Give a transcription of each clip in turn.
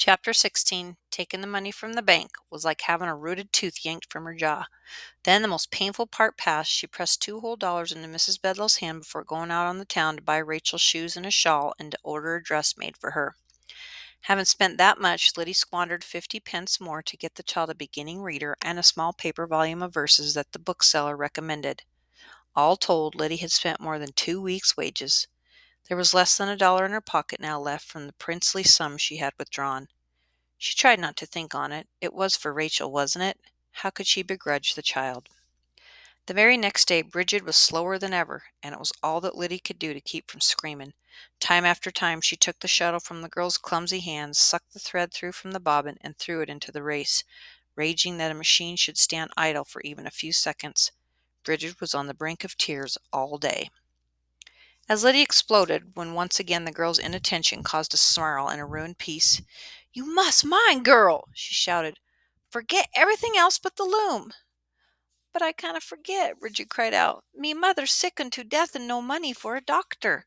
Chapter 16. Taking the money from the bank was like having a rooted tooth yanked from her jaw. Then the most painful part passed. She pressed two whole dollars into Mrs. Bedloe's hand before going out on the town to buy Rachel shoes and a shawl and to order a dress made for her. Having spent that much, Lyddie squandered 50 pence more to get the child a beginning reader and a small paper volume of verses that the bookseller recommended. All told, Lyddie had spent more than 2 weeks' wages. There was less than $1 in her pocket now left from the princely sum she had withdrawn. She tried not to think on it. It was for Rachel, wasn't it? How could she begrudge the child? The very next day, Bridget was slower than ever, and it was all that Lyddie could do to keep from screaming. Time after time, she took the shuttle from the girl's clumsy hands, sucked the thread through from the bobbin, and threw it into the race, raging that a machine should stand idle for even a few seconds. Bridget was on the brink of tears all day. As Lyddie exploded, when once again the girl's inattention caused a snarl and a ruined peace. "You must mind, girl!" she shouted. "Forget everything else but the loom." "But I kind of forget," Bridget cried out. "Me mother's sick unto death and no money for a doctor."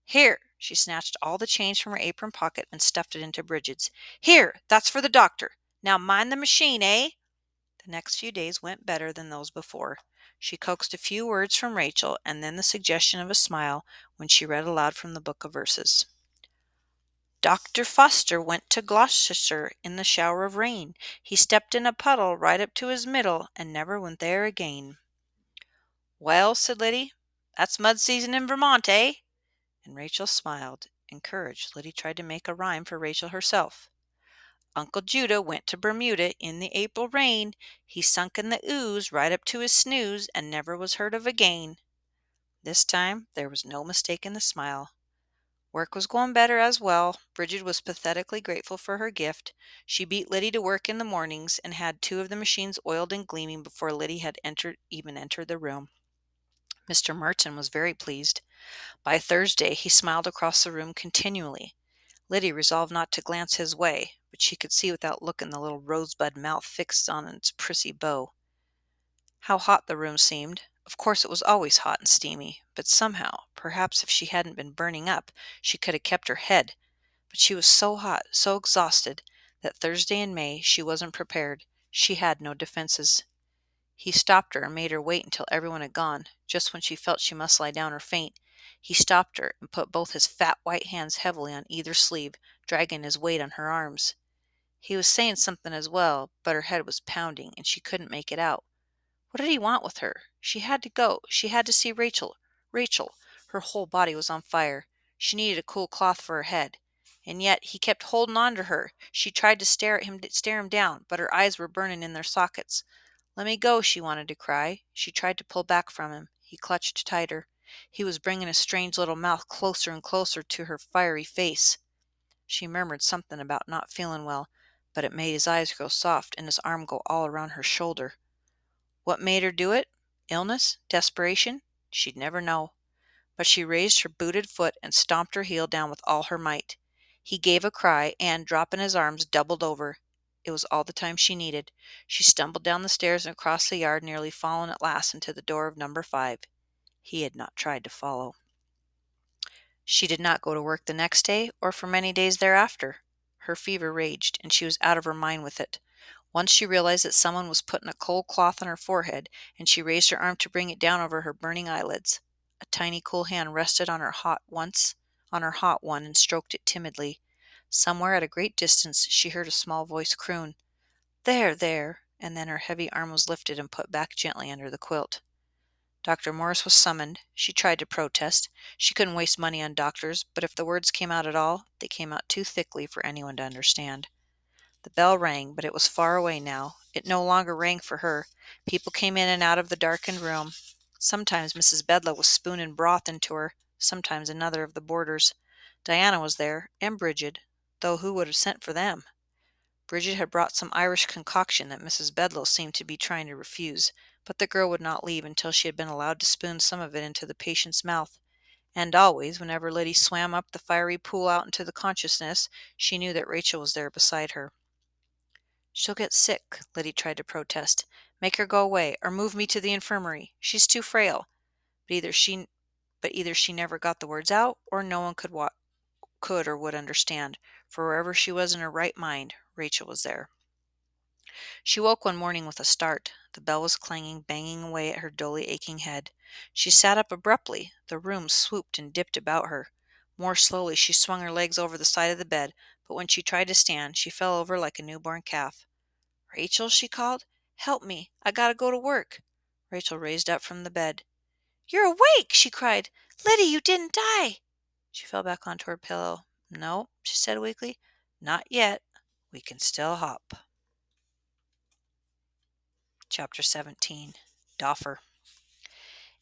"Here!" She snatched all the change from her apron pocket and stuffed it into Bridget's. "Here, that's for the doctor. Now mind the machine, eh?" The next few days went better than those before. She coaxed a few words from Rachel and then the suggestion of a smile when she read aloud from the book of verses. "Dr. Foster went to Gloucestershire in the shower of rain. He stepped in a puddle right up to his middle and never went there again." "Well," said Lyddie, "that's mud season in Vermont, eh?" And Rachel smiled. Encouraged, Lyddie tried to make a rhyme for Rachel herself. "Uncle Judah went to Bermuda in the April rain. He sunk in the ooze right up to his snooze and never was heard of again." This time there was no mistaking the smile. Work was going better as well. Bridget was pathetically grateful for her gift. She beat Lyddie to work in the mornings and had two of the machines oiled and gleaming before Lyddie had even entered the room. Mr. Merton was very pleased. By Thursday he smiled across the room continually. Lyddie resolved not to glance his way, but she could see without looking the little rosebud mouth fixed on its prissy bow. How hot the room seemed! Of course it was always hot and steamy, but somehow, perhaps if she hadn't been burning up, she could have kept her head. But she was so hot, so exhausted, that Thursday in May she wasn't prepared. She had no defenses. He stopped her and made her wait until everyone had gone. Just when she felt she must lie down or faint, he stopped her and put both his fat white hands heavily on either sleeve, dragging his weight on her arms. He was saying something as well, but her head was pounding, and she couldn't make it out. What did he want with her? She had to go. She had to see Rachel. Rachel! Her whole body was on fire. She needed a cool cloth for her head. And yet he kept holding on to her. She tried to stare him down, but her eyes were burning in their sockets. "Let me go," she wanted to cry. She tried to pull back from him. He clutched tighter. He was bringing his strange little mouth closer and closer to her fiery face. She murmured something about not feeling well, but it made his eyes grow soft and his arm go all around her shoulder. What made her do it? Illness? Desperation? She'd never know. But she raised her booted foot and stomped her heel down with all her might. He gave a cry and, dropping his arms, doubled over. It was all the time she needed. She stumbled down the stairs and across the yard, nearly falling at last into the door of number 5. He had not tried to follow. She did not go to work the next day or for many days thereafter. Her fever raged, and she was out of her mind with it. Once she realized that someone was putting a cold cloth on her forehead, and she raised her arm to bring it down over her burning eyelids. A tiny cool hand rested on her hot one and stroked it timidly. Somewhere at a great distance she heard a small voice croon, "There, there," and then her heavy arm was lifted and put back gently under the quilt. Dr. Morris was summoned. She tried to protest. She couldn't waste money on doctors, but if the words came out at all, they came out too thickly for anyone to understand. The bell rang, but it was far away now. It no longer rang for her. People came in and out of the darkened room. Sometimes Mrs. Bedloe was spooning broth into her, sometimes another of the boarders. Diana was there, and Bridget, though who would have sent for them? Bridget had brought some Irish concoction that Mrs. Bedloe seemed to be trying to refuse, but the girl would not leave until she had been allowed to spoon some of it into the patient's mouth. And always, whenever Lyddie swam up the fiery pool out into the consciousness, she knew that Rachel was there beside her. "She'll get sick," Lyddie tried to protest. "Make her go away, or move me to the infirmary. She's too frail." But either she never got the words out, or no one could or would understand, for wherever she was in her right mind, Rachel was there. She woke one morning with a start. The bell was clanging, banging away at her dully aching head. She sat up abruptly. The room swooped and dipped about her. More slowly she swung her legs over the side of the bed, but when she tried to stand, she fell over like a newborn calf. "Rachel," she called. "Help me. I gotta go to work." Rachel raised up from the bed. "You're awake!" she cried. "Lyddie, you didn't die!" She fell back onto her pillow. "No," she said weakly. "Not yet. We can still hop." Chapter 17. Doffer.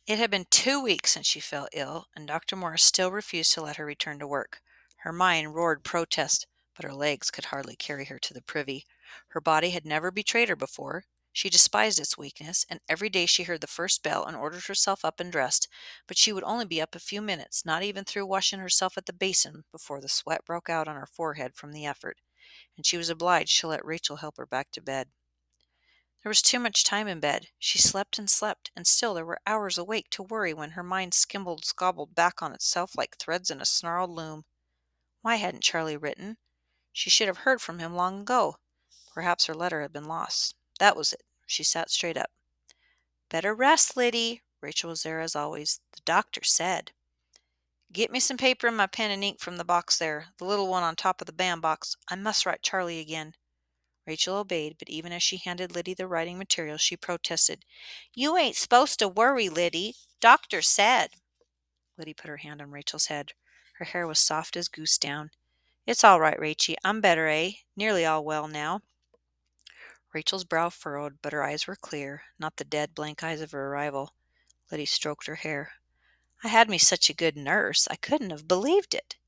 It had been 2 weeks since she fell ill, and Dr. Morris still refused to let her return to work. Her mind roared protest, but her legs could hardly carry her to the privy. Her body had never betrayed her before. She despised its weakness, and every day she heard the first bell and ordered herself up and dressed, but she would only be up a few minutes, not even through washing herself at the basin, before the sweat broke out on her forehead from the effort, and she was obliged to let Rachel help her back to bed. There was too much time in bed. She slept, and still there were hours awake to worry when her mind scobbled back on itself like threads in a snarled loom. Why hadn't Charlie written? She should have heard from him long ago. Perhaps her letter had been lost. That was it. She sat straight up. "Better rest, Lyddie." Rachel was there as always. "The doctor said." "Get me some paper and my pen and ink from the box there, the little one on top of the bandbox. I must write Charlie again." Rachel obeyed, but even as she handed Lyddie the writing material, she protested. "You ain't supposed to worry, Lyddie. Doctor said." Lyddie put her hand on Rachel's head. Her hair was soft as goose down. "It's all right, Rachie. I'm better, eh? Nearly all well now." Rachel's brow furrowed, but her eyes were clear, not the dead, blank eyes of her rival. Lyddie stroked her hair. "I had me such a good nurse, I couldn't have believed it."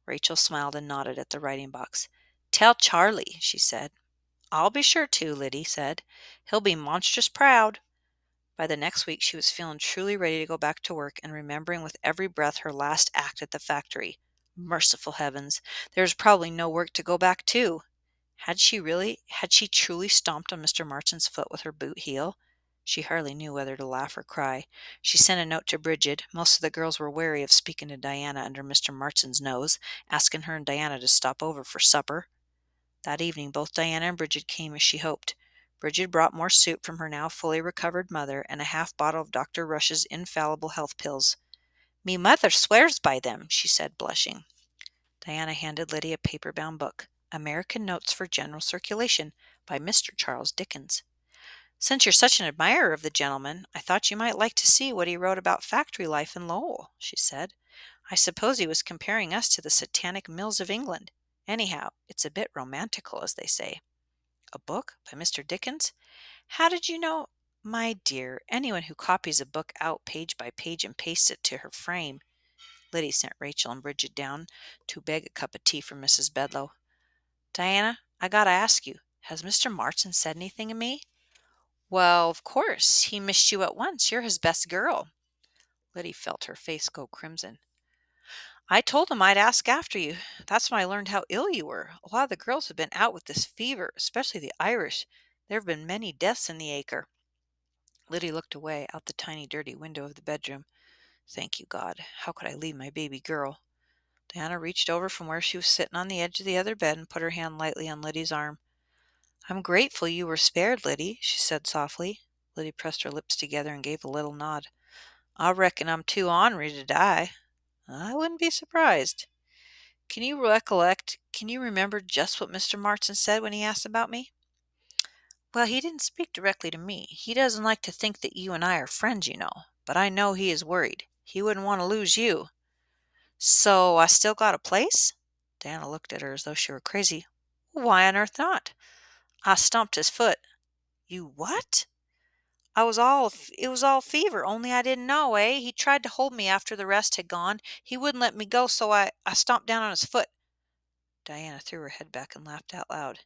Rachel smiled and nodded at the writing box. "Tell Charlie," she said. "I'll be sure to," Lyddie said. "He'll be monstrous proud." By the next week she was feeling truly ready to go back to work and remembering with every breath her last act at the factory. Merciful heavens! There was probably no work to go back to. Had she truly stomped on Mr. Martin's foot with her boot heel? She hardly knew whether to laugh or cry. She sent a note to Bridget. Most of the girls were wary of speaking to Diana under Mr. Martin's nose, asking her and Diana to stop over for supper. That evening both Diana and Bridget came as she hoped. Bridget brought more soup from her now fully recovered mother and a half bottle of Dr. Rush's infallible health pills. "Me mother swears by them," she said, blushing. Diana handed Lyddie a paper-bound book, American Notes for General Circulation, by Mr. Charles Dickens. "Since you're such an admirer of the gentleman, I thought you might like to see what he wrote about factory life in Lowell," she said. "I suppose he was comparing us to the satanic mills of England. Anyhow, it's a bit romantical, as they say." "A book by Mr. Dickens? How did you know—" "My dear, anyone who copies a book out page by page and pastes it to her frame—" Lyddie sent Rachel and Bridget down to beg a cup of tea from Mrs. Bedloe. "Diana, I gotta ask you, has Mr. Martin said anything of me?" "Well, of course. He missed you at once. You're his best girl." Lyddie felt her face go crimson. "I told him I'd ask after you. That's when I learned how ill you were. A lot of the girls have been out with this fever, especially the Irish. There have been many deaths in the acre." Lyddie looked away out the tiny dirty window of the bedroom. "Thank you, God. How could I leave my baby girl?" Diana reached over from where she was sitting on the edge of the other bed and put her hand lightly on Lyddie's arm. "I'm grateful you were spared, Lyddie," she said softly. Lyddie pressed her lips together and gave a little nod. "I reckon I'm too ornery to die." "I wouldn't be surprised." Can you remember just what Mr. Martin said when he asked about me?" "Well, he didn't speak directly to me. He doesn't like to think that you and I are friends, you know. But I know he is worried. He wouldn't want to lose you." "So I still got a place?" Diana looked at her as though she were crazy. "Why on earth not?" "I stomped his foot." "You what?" It was all fever, only I didn't know, eh? He tried to hold me after the rest had gone. He wouldn't let me go, so I stomped down on his foot." Diana threw her head back and laughed out loud.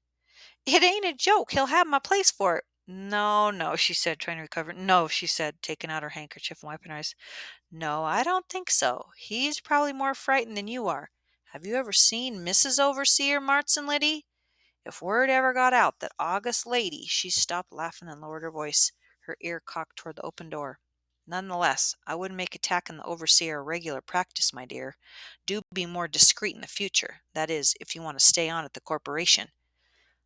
"It ain't a joke. He'll have my place for it." "No, no," she said, trying to recover. "No," she said, taking out her handkerchief and wiping her eyes. "No, I don't think so. He's probably more frightened than you are. Have you ever seen Mrs. Overseer Martin, Lyddie? If word ever got out that august lady—" She stopped laughing and lowered her voice, her ear cocked toward the open door. Nonetheless, I wouldn't make attacking the overseer a regular practice, my dear. Do be more discreet in the future. That is, if you want to stay on at the corporation.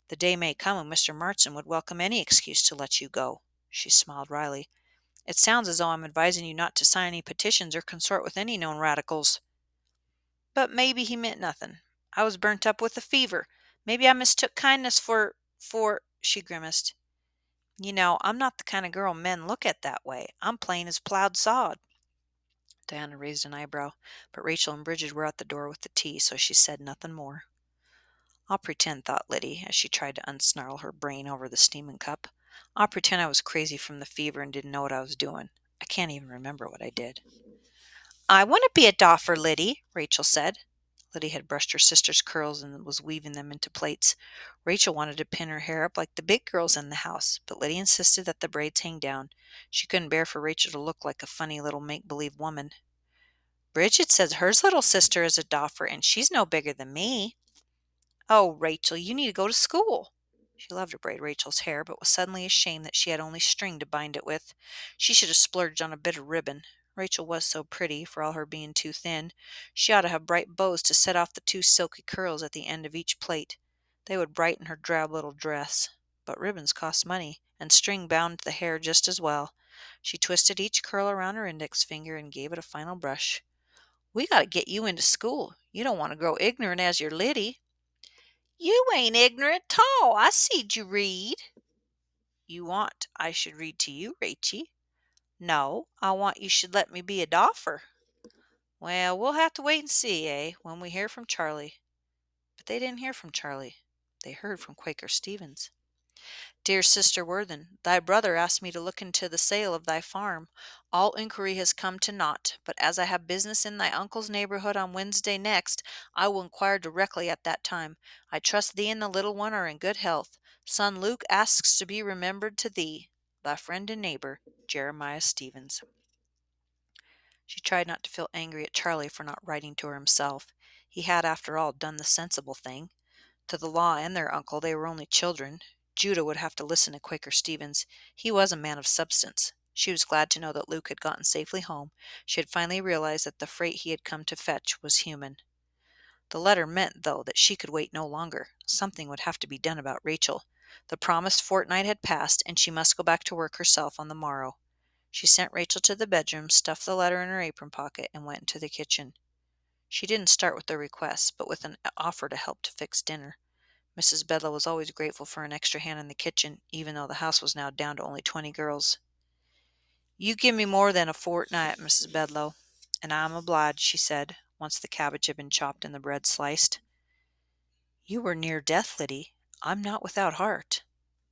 The day may come when Mr. Martin would welcome any excuse to let you go." She smiled wryly. "It sounds as though I'm advising you not to sign any petitions or consort with any known radicals." "But maybe he meant nothing. I was burnt up with a fever. Maybe I mistook kindness for," she grimaced. "You know, I'm not the kind of girl men look at that way. I'm plain as plowed sod." Diana raised an eyebrow, but Rachel and Bridget were at the door with the tea, so she said nothing more. "I'll pretend," thought Lyddie, as she tried to unsnarl her brain over the steaming cup. "I'll pretend I was crazy from the fever and didn't know what I was doing. I can't even remember what I did." "I want to be a doffer, Lyddie," Rachel said. Lyddie had brushed her sister's curls and was weaving them into plaits. Rachel wanted to pin her hair up like the big girls in the house, but Lyddie insisted that the braids hang down. She couldn't bear for Rachel to look like a funny little make-believe woman. "Bridget says hers little sister is a doffer, and she's no bigger than me." "Oh, Rachel, you need to go to school." She loved to braid Rachel's hair, but was suddenly ashamed that she had only string to bind it with. She should have splurged on a bit of ribbon. Rachel was so pretty, for all her being too thin. She ought to have bright bows to set off the two silky curls at the end of each plait. They would brighten her drab little dress. But ribbons cost money, and string bound the hair just as well. She twisted each curl around her index finger and gave it a final brush. "We got to get you into school. You don't want to grow ignorant as your Lyddie." "You ain't ignorant 'tall. I seed you read." "You want I should read to you, Rachy." "No, I want you should let me be a doffer." "Well, we'll have to wait and see, when we hear from Charlie." But they didn't hear from Charlie. They heard from Quaker Stevens. "Dear Sister Worthen, thy brother asked me to look into the sale of thy farm. All inquiry has come to naught, but as I have business in thy uncle's neighborhood on Wednesday next, I will inquire directly at that time. I trust thee and the little one are in good health. Son Luke asks to be remembered to thee. Thy friend and neighbor, Jeremiah Stevens." She tried not to feel angry at Charlie for not writing to her himself. He had, after all, done the sensible thing. To the law and their uncle, they were only children. Judah would have to listen to Quaker Stevens. He was a man of substance. She was glad to know that Luke had gotten safely home. She had finally realized that the freight he had come to fetch was human. The letter meant, though, that she could wait no longer. Something would have to be done about Rachel. The promised fortnight had passed, and she must go back to work herself on the morrow. She sent Rachel to the bedroom, stuffed the letter in her apron pocket, and went into the kitchen. She didn't start with a request, but with an offer to help to fix dinner. Mrs. Bedloe was always grateful for an extra hand in the kitchen, even though the house was now down to only 20 girls. "You give me more than a fortnight, Mrs. Bedloe, and I'm obliged," she said, once the cabbage had been chopped and the bread sliced. "You were near death, Lyddie. I'm not without heart."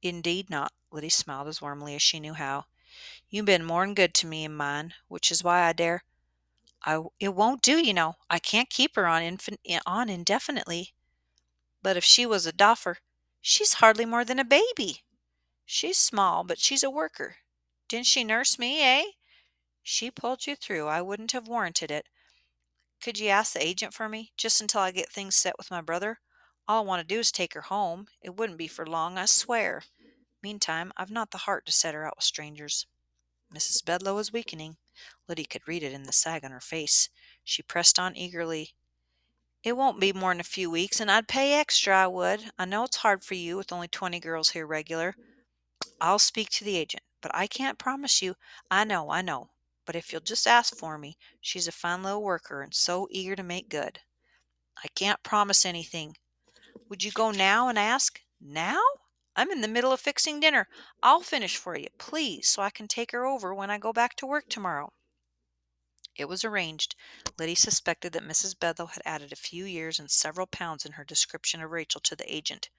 "Indeed not." Lyddie smiled as warmly as she knew how. "You've been more'n good to me and mine, which is why I dare. It won't do, you know. I can't keep her on indefinitely." "But if she was a doffer—" "She's hardly more than a baby." "She's small, but she's a worker. Didn't she nurse me, "She pulled you through. I wouldn't have warranted it. Could you ask the agent for me, just until I get things set with my brother? All I want to do is take her home. It wouldn't be for long, I swear. Meantime, I've not the heart to set her out with strangers." Mrs. Bedloe was weakening. Lyddie could read it in the sag on her face. She pressed on eagerly. "It won't be more'n a few weeks, and I'd pay extra, I would. I know it's hard for you, with only 20 girls here regular. I'll speak to the agent, but I can't promise you—" I know. But if you'll just ask for me, she's a fine little worker and so eager to make good." "I can't promise anything." "Would you go now and ask?" "Now? I'm in the middle of fixing dinner. I'll finish for you, please, so I can take her over when I go back to work tomorrow." It was arranged. Lyddie suspected that Mrs. Bedloe had added a few years and several pounds in her description of Rachel to the agent,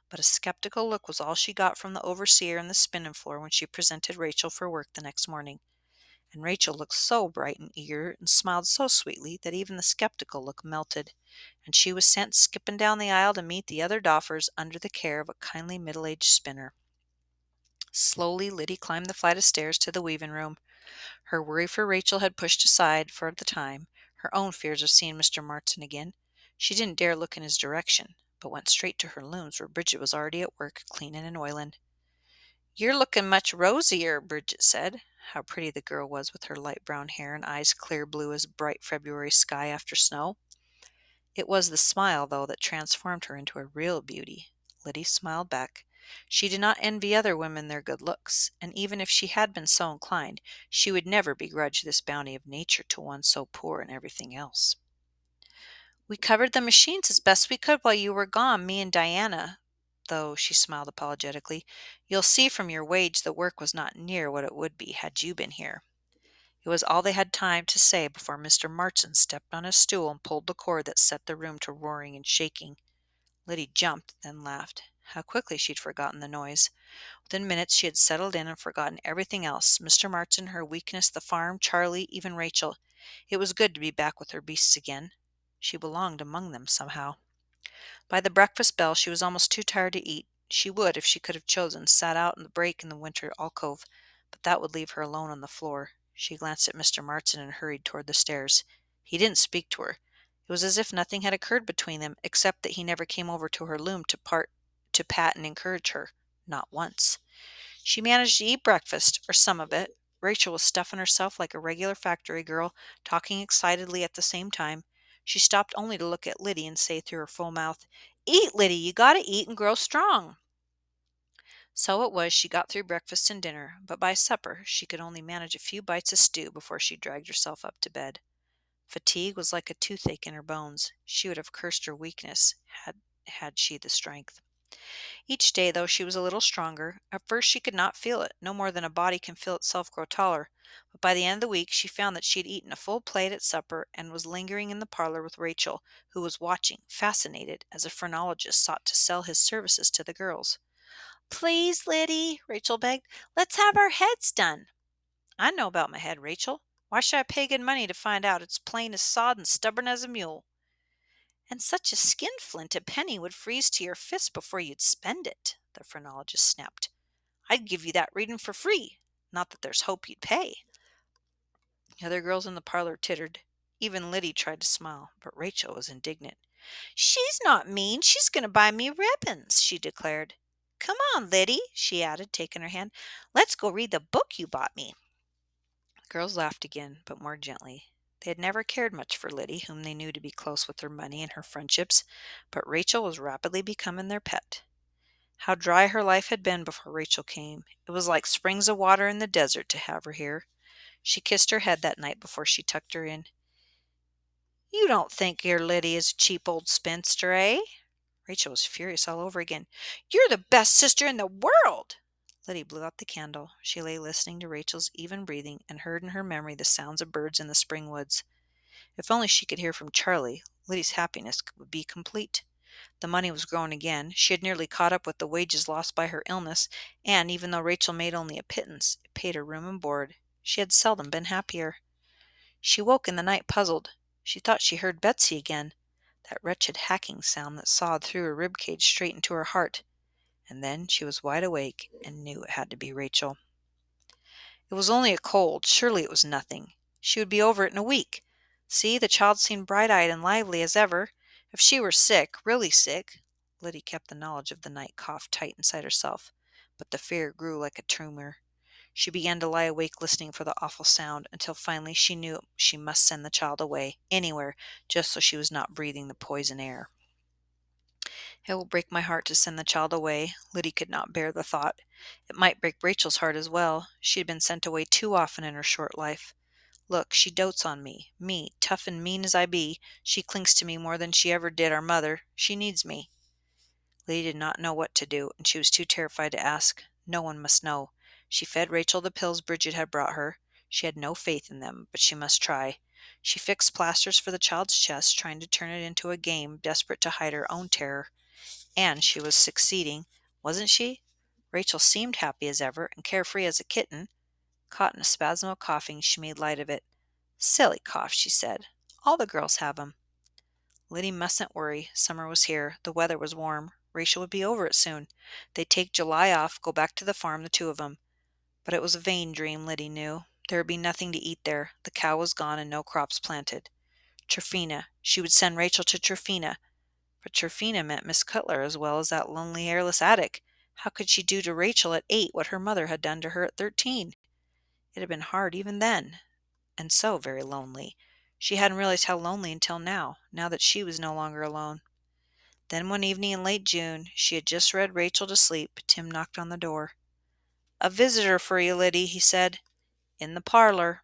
but a skeptical look was all she got from the overseer and the spinning floor when she presented Rachel for work the next morning. And Rachel looked so bright and eager and smiled so sweetly that even the skeptical look melted, and she was sent skipping down the aisle to meet the other doffers under the care of a kindly middle-aged spinner. Slowly Lyddie climbed the flight of stairs to the weaving room. Her worry for Rachel had pushed aside, for the time, her own fears of seeing Mr. Martin again. She didn't dare look in his direction, but went straight to her looms where Bridget was already at work, cleaning and oiling. "You're looking much rosier," Bridget said. How pretty the girl was with her light brown hair and eyes clear blue as bright February sky after snow. It was the smile, though, that transformed her into a real beauty. Lyddie smiled back. She did not envy other women their good looks, and even if she had been so inclined, she would never begrudge this bounty of nature to one so poor in everything else. "We covered the machines as best we could while you were gone, me and Diana, though," she smiled apologetically. "You'll see from your wage the work was not near what it would be had you been here." It was all they had time to say before Mr. Martin stepped on his stool and pulled the cord that set the room to roaring and shaking. Lyddie jumped, then laughed. How quickly she'd forgotten the noise. Within minutes she had settled in and forgotten everything else: Mr. Martin, her weakness, the farm, Charlie, even Rachel. It was good to be back with her beasts again. She belonged among them somehow. By the breakfast bell she was almost too tired to eat. She would, if she could have chosen, sat out in the break in the winter alcove, but that would leave her alone on the floor. She glanced at Mr. Martin and hurried toward the stairs. He didn't speak to her. It was as if nothing had occurred between them, except that he never came over to her loom to pat and encourage her. Not once. She managed to eat breakfast, or some of it. Rachel was stuffing herself like a regular factory girl, talking excitedly at the same time. She stopped only to look at Lyddie and say through her full mouth, "Eat, Lyddie, you gotta eat and grow strong." So it was she got through breakfast and dinner, but by supper she could only manage a few bites of stew before she dragged herself up to bed. Fatigue was like a toothache in her bones. She would have cursed her weakness had she the strength. Each day, though, she was a little stronger. At first she could not feel it, no more than a body can feel itself grow taller. But by the end of the week she found that she had eaten a full plate at supper and was lingering in the parlor with Rachel, who was watching, fascinated, as a phrenologist sought to sell his services to the girls. "Please, Lyddie," Rachel begged, "let's have our heads done." "I know about my head, Rachel. Why should I pay good money to find out? It's plain as sod and stubborn as a mule." "And such a skinflint a penny would freeze to your fist before you'd spend it," the phrenologist snapped. "I'd give you that reading for free. Not that there's hope you'd pay." The other girls in the parlor tittered. Even Lyddie tried to smile, but Rachel was indignant. "She's not mean. She's going to buy me ribbons," she declared. "Come on, Lyddie," she added, taking her hand. "Let's go read the book you bought me." The girls laughed again, but more gently. They had never cared much for Lyddie, whom they knew to be close with her money and her friendships, but Rachel was rapidly becoming their pet. How dry her life had been before Rachel came. It was like springs of water in the desert to have her here. She kissed her head that night before she tucked her in. "You don't think your Lyddie is a cheap old spinster, eh?" Rachel was furious all over again. "You're the best sister in the world." Lyddie blew out the candle. She lay listening to Rachel's even breathing and heard in her memory the sounds of birds in the spring woods. If only she could hear from Charlie, Lyddie's happiness would be complete. The money was growing again. She had nearly caught up with the wages lost by her illness, and even though Rachel made only a pittance, it paid her room and board. She had seldom been happier. She woke in the night puzzled. She thought she heard Betsy again, that wretched hacking sound that sawed through her rib cage straight into her heart. And then she was wide awake and knew it had to be Rachel. It was only a cold. Surely it was nothing. She would be over it in a week. See, the child seemed bright-eyed and lively as ever. If she were sick, really sick— Lyddie kept the knowledge of the night cough tight inside herself, but the fear grew like a tumor. She began to lie awake listening for the awful sound, until finally she knew she must send the child away, anywhere, just so she was not breathing the poison air. It will break my heart to send the child away. Lyddie could not bear the thought. It might break Rachel's heart as well. She had been sent away too often in her short life. Look, she dotes on me, tough and mean as I be. She clings to me more than she ever did our mother. She needs me. Lyddie did not know what to do, and she was too terrified to ask. No one must know. She fed Rachel the pills Bridget had brought her. She had no faith in them, but she must try. She fixed plasters for the child's chest, trying to turn it into a game, desperate to hide her own terror. And she was succeeding, wasn't she? Rachel seemed happy as ever and carefree as a kitten. Caught in a spasm of coughing, she made light of it. "Silly cough," she said. "All the girls have 'em." Lyddie mustn't worry. Summer was here. The weather was warm. Rachel would be over it soon. They'd take July off, go back to the farm, the two of them. But it was a vain dream, Lyddie knew. There would be nothing to eat there. The cow was gone and no crops planted. Tryphena. She would send Rachel to Tryphena. But Tryphena meant Miss Cutler as well as that lonely, airless attic. How could she do to Rachel at 8 what her mother had done to her at 13? It had been hard even then, and so very lonely. She hadn't realized how lonely until now that she was no longer alone. Then one evening in late June, she had just read Rachel to sleep, Tim knocked on the door. "A visitor for you, Lyddie," he said. "In the parlor."